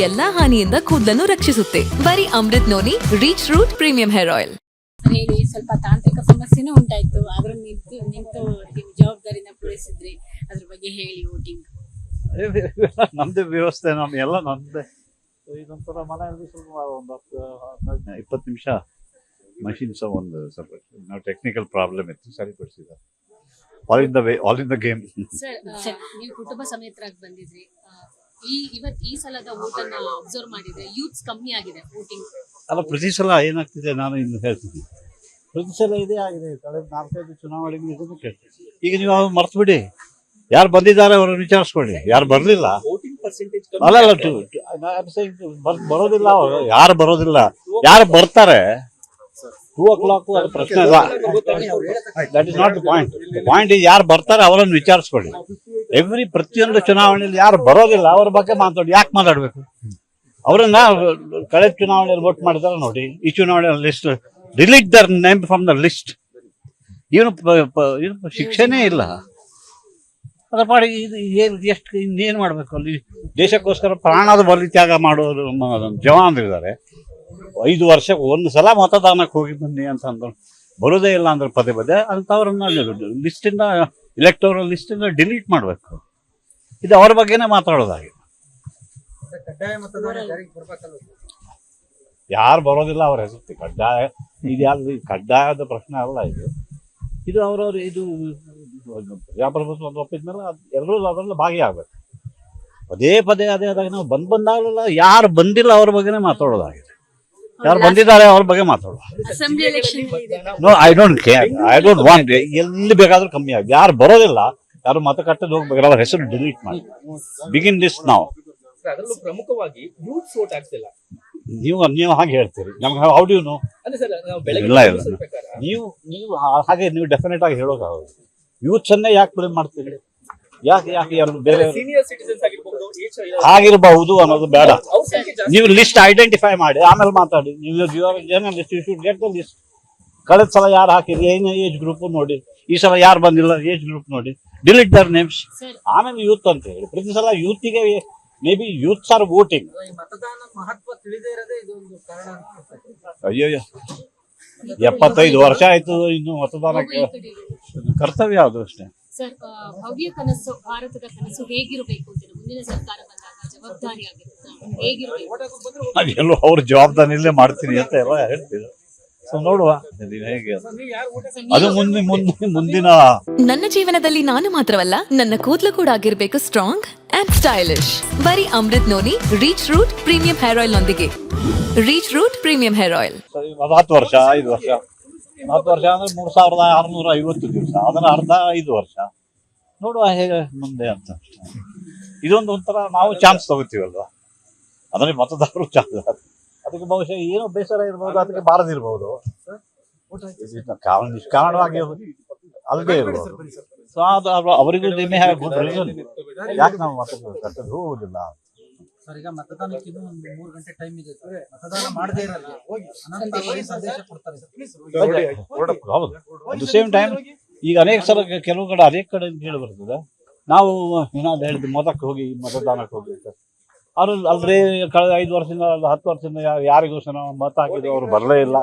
ಎಲ್ಲಾ ಹಾನಿಯಿಂದ ಕೂದಲನ್ನು ರಕ್ಷಿಸುತ್ತೆ. ಬರೀ Amrit noni rich root premium hair oil. ಹೇಳಿ, ಸ್ವಲ್ಪ ತಾಂತ್ರಿಕ ಸಮಸ್ಯೆನೂ ಉಂಟಾಯ್ತು, ಆದ್ರೂ ನಿಂತು ಜವಾಬ್ದಾರಿನ ಪೂರೈಸಿದ್ರಿ. ಅದ್ರ ಬಗ್ಗೆ ಹೇಳಿ. ವೋಟಿಂಗ್ ನಮ್ದೇ ವ್ಯವಸ್ಥೆ, ಎಲ್ಲ ನಮ್ದೇ. ಇದೊಂಥರ ಮನೆಯಲ್ಲಿ ಸ್ವಲ್ಪ ಒಂದು 20 ನಿಮಿಷ ಮಷಿನ್ಸ್ ಒಂದು ಸ್ವಲ್ಪ ಟೆಕ್ನಿಕಲ್ ಪ್ರಾಬ್ಲಮ್ ಇತ್ತು, ಸರಿಪಡಿಸಿದ್ದಾರೆ. All in the game. Sir, ನೀವು ಕುಟುಂಬ ಸಮೇತರಾಗಿ ಬಂದಿದ್ರಿ. ಈ ಸಲದ ವೋಟ್ ಅನ್ನ ಅಬ್ಸರ್ವ್ ಮಾಡಿದ್ರೆ ಯೂತ್ಸ್ ಕಮ್ಮಿ ಆಗಿದೆ ವೋಟಿಂಗ್. ಅಲ್ಲ, ಪ್ರತಿ ಸಲ ಏನಾಗ್ತಿದೆ ನಾನು ಇನ್ನು ಹೇಳ್ತೀನಿ. ಪ್ರತಿ ಸಲ ಇದೇ ಆಗಿದೆ. ಕಳೆದ 4-5 ಚುನಾವಣೆಗಳು ಇದನ್ನು ಕೇಳ್ತೀನಿ. ಈಗ ನೀವು ಅವ್ರು ಮರ್ತು ಬಿಡಿ, ಯಾರು ಬಂದಿದ್ದಾರೆ ಅವರನ್ನು ವಿಚಾರಿಸ್ಕೊಳ್ಳಿ. ಯಾರು ಬರಲಿಲ್ಲ ಅಲ್ಲ ಬರೋದಿಲ್ಲ ಅವರು, ಯಾರು ಬರೋದಿಲ್ಲ, ಯಾರು ಬರ್ತಾರೆ 2 o'clock ಅದು ಪ್ರಶ್ನೆ ಇಲ್ಲ. That is not the point. Point is ಯಾರು ಬರ್ತಾರೆ ಅವರನ್ನು ವಿಚಾರಿಸ್ಕೊಳ್ಳಿ. ಪ್ರತಿಯೊಂದು ಚುನಾವಣೆಯಲ್ಲಿ ಯಾರು ಬರೋದಿಲ್ಲ ಅವ್ರ ಬಗ್ಗೆ ಮಾತಾಡಿ. ಯಾಕೆ ಮಾತಾಡ್ಬೇಕು? ಅವರನ್ನ ಕಳೆದ ಚುನಾವಣೆಯಲ್ಲಿ ವೋಟ್ ಮಾಡಿದಾರೆ ನೋಡಿ, ಈ ಚುನಾವಣೆಯಲ್ಲಿ list delete their name from the list. ಏನು ಶಿಕ್ಷೆನೇ ಇಲ್ಲ. ಅದರ ಪಾಡಿಗೆ ಇದು ಎಷ್ಟು ಇನ್ನೇನು ಮಾಡಬೇಕು? ಅಲ್ಲಿ ದೇಶಕ್ಕೋಸ್ಕರ ಪ್ರಾಣದ ಬಲಿ ತ್ಯಾಗ ಮಾಡೋರು ಜವಾನರಿದ್ದಾರೆ. 5 ವರ್ಷಕ್ಕೆ 1 ಸಲ ಮತದಾನಕ್ಕೆ ಹೋಗಿ ಬನ್ನಿ ಅಂತಂದ್ರು, ಬರೋದೇ ಇಲ್ಲ ಅಂದ್ರೆ ಪದೇ ಅಂಥವ್ರನ್ನ ಲಿಸ್ಟಿಂದ, ಇಲೆಕ್ಟೋರಲ್ ಲಿಸ್ಟಿಂದ ಡಿಲೀಟ್ ಮಾಡಬೇಕು. ಇದು ಅವ್ರ ಬಗ್ಗೆನೇ ಮಾತಾಡೋದಾಗಿದೆ. ಯಾರು ಬರೋದಿಲ್ಲ ಅವ್ರ ಹೆಸರು ಕಡ್ಡಾಯ. ಇದು ಯಾರು ಕಡ್ಡಾಯದ ಪ್ರಶ್ನೆ ಅಲ್ಲ. ಇದು ಅವರವ್ರು ಇದು ಪ್ರಜಾಪ್ರಭುತ್ವ ಒಪ್ಪಿದ್ಮೇಲೆ ಎಲ್ಲರೂ ಅದರಲ್ಲಿ ಭಾಗಿಯಾಗಬೇಕು. ಪದೇ ಅದೇ ಆದಾಗ ನಾವು ಬಂದಾಗಲೆಲ್ಲ ಯಾರು ಬಂದಿಲ್ಲ ಅವ್ರ ಬಗ್ಗೆನೇ ಮಾತಾಡೋದಾಗಿದೆ. ಯಾರು ಬಂದಿದ್ದಾರೆ ಅವ್ರ ಬಗ್ಗೆ ಮಾತಾಡೋದು. No, I don't care, I don't want. ಎಲ್ಲಿ ಬೇಕಾದ್ರೂ ಕಮ್ಮಿ ಆಗಿ, ಯಾರು ಬರೋದಿಲ್ಲ, ಯಾರು ಮತ ಕಟ್ಟದ ಹೋಗ್ಬೇಕಾದ್ರೆ ಅವ್ರ ಹೆಸರು ಡಿಲೀಟ್ ಮಾಡಿ. ಬಿಗಿನ್ ದಿಸ್ ನಾವು. ಪ್ರಮುಖವಾಗಿ ಯೂತ್ ವೋಟ್ ಆಗ್ತಿಲ್ಲ. ನೀವು ಹಾಗೆ ಹೇಳ್ತೀರಿ, ನಮ್ಗೆ ಹೌ ಡು ಯು ನೋ? ಇಲ್ಲ ನೀವು ಹಾಗೆ ನೀವು ಡೆಫಿನೆಟ್ ಆಗಿ ಹೇಳೋಕ್ಕಾಗೋದು. ಯೂತ್ಸ್ ಅನ್ನೇ ಯಾಕೆ ಬ್ಲೇಮ್ ಮಾಡ್ತೀರಿ? ಯಾಕೆ ಬೇರೆ ಆಗಿರಬಹುದು ಅನ್ನೋದು ಬೇಡ. ನೀವು ಲಿಸ್ಟ್ ಐಡೆಂಟಿಫೈ ಮಾಡಿ ಆಮೇಲೆ ಮಾತಾಡಿ. ನೀವು journalist, you should get the list. ಕಳೆದ ಸಲ ಯಾರು ಹಾಕಿರಿ, ಏಜ್ ಗ್ರೂಪ್ ನೋಡಿ, ಈ ಸಲ ಯಾರು ಬಂದಿಲ್ಲ ಏಜ್ ಗ್ರೂಪ್ ನೋಡಿ, ಡಿಲೀಟ್ ದರ್ ನೇಮ್ಸ್. ಆಮೇಲೆ ಯೂತ್ ಅಂತ ಹೇಳಿ ಪ್ರತಿ ಸಲ ಯೂತಿಗೆ may be youths are voting. ಅಯ್ಯೋ, 75 ವರ್ಷ ಆಯ್ತು, ಇನ್ನು ಮತದಾನಕ್ಕೆ ಕರ್ತವ್ಯ ಅದು ಅಷ್ಟೇ. ಸರ್, ಭವ್ಯ ಕನಸು, ಭಾರತದ ಕನಸು ಹೇಗಿರಬೇಕು ಅಂತ ಮುಂದಿನ ಸರ್ಕಾರ ಬಂದಾಗ ಜವಾಬ್ದಾರಿ ಆಗಿರುತ್ತೆ, ಹೇಗಿರಬೇಕು? ಅದೆಲ್ಲೋ ಅವ್ರ ಜವಾಬ್ದಾರಿಯಲ್ಲೇ ಮಾಡ್ತೀನಿ ಅಂತ ಎಲ್ಲ ಹೇಳ್ತೀವಿ. ಸೊ ನೋಡುವ ಹೇಗೆ ಅದು ಮುಂದಿನ. ನನ್ನ ಜೀವನದಲ್ಲಿ ನಾನು ಮಾತ್ರವಲ್ಲ, ನನ್ನ ಕೂದಲು ಕೂಡ ಆಗಿರ್ಬೇಕು ಸ್ಟ್ರಾಂಗ್ ಅಂಡ್ ಸ್ಟೈಲಿಶ್. ಬರೀ Amrit noni rich root premium hair oil ನೊಂದಿಗೆ. Rich root premium hair oil 10 ವರ್ಷ 5 ವರ್ಷ 10 ವರ್ಷ ಅಂದ್ರೆ 3650 ದಿವಸ, ಅದನ್ನ ಅರ್ಧ 5 ವರ್ಷ ನೋಡುವ ಹೇಗೆ ಮುಂದೆ ಅಂತ. ಇದೊಂದು ಒಂಥರ ನಾವು ಚಾನ್ಸ್ ತಗೋತೀವಲ್ವಾ, ಅದರಲ್ಲಿ ಮತದಾರರು ಚಾನ್ಸ್. ಅದಕ್ಕೆ ಬಹುಶಃ ಏನೋ ಬೇಸರ ಇರ್ಬೋದು, ಅದಕ್ಕೆ ಬಾರದಿರ್ಬೋದು, ನಿಷ್ಕಾರಣವಾಗಿ ಅಲ್ಲದೆ ಇರ್ಬೋದು. ಸೊ ಅದು ಅವರಿಗೂ ದಿನೇ ಗುಡ್ ರೀಸನ್ ಯಾಕೆ ನಾವು ಮತ ಹೋಗುದಿಲ್ಲ. ಸರ್, ಈಗ ಮತದಾನಕ್ಕೆ ಇನ್ನೂ ಒಂದು 3 ಗಂಟೆ ಟೈಮ್ ಇದೆ. ಮತದಾನ ಮಾಡದೇ ಇರಲ್ಲ ಸಂದೇಶ ಕೊಡ್ತಾರೆ. ಹೌದು, ಅಟ್ ದ ಸೇಮ್ ಟೈಮ್ ಈಗ ಅನೇಕ ಸಲ ಕೆಲವು ಕಡೆ ಅನೇಕ ಕಡೆ ಹೇಳಿ ಬರ್ತದೆ, ನಾವು ಏನಾದ್ರು ಹೇಳಿದ್ದು ಮತಕ್ಕೆ ಹೋಗಿ ಮತದಾನಕ್ಕೆ ಹೋಗಿ ಅಂತ. ಅವ್ರು ಅಲ್ರೇ ಕಳೆದ 5 ವರ್ಷದಿಂದ 10 ವರ್ಷದಿಂದ ಯಾರಿಗೋಸ್ಕರ ಮತ ಹಾಕಿದ್ರು, ಅವ್ರು ಬರಲೇ ಇಲ್ಲ.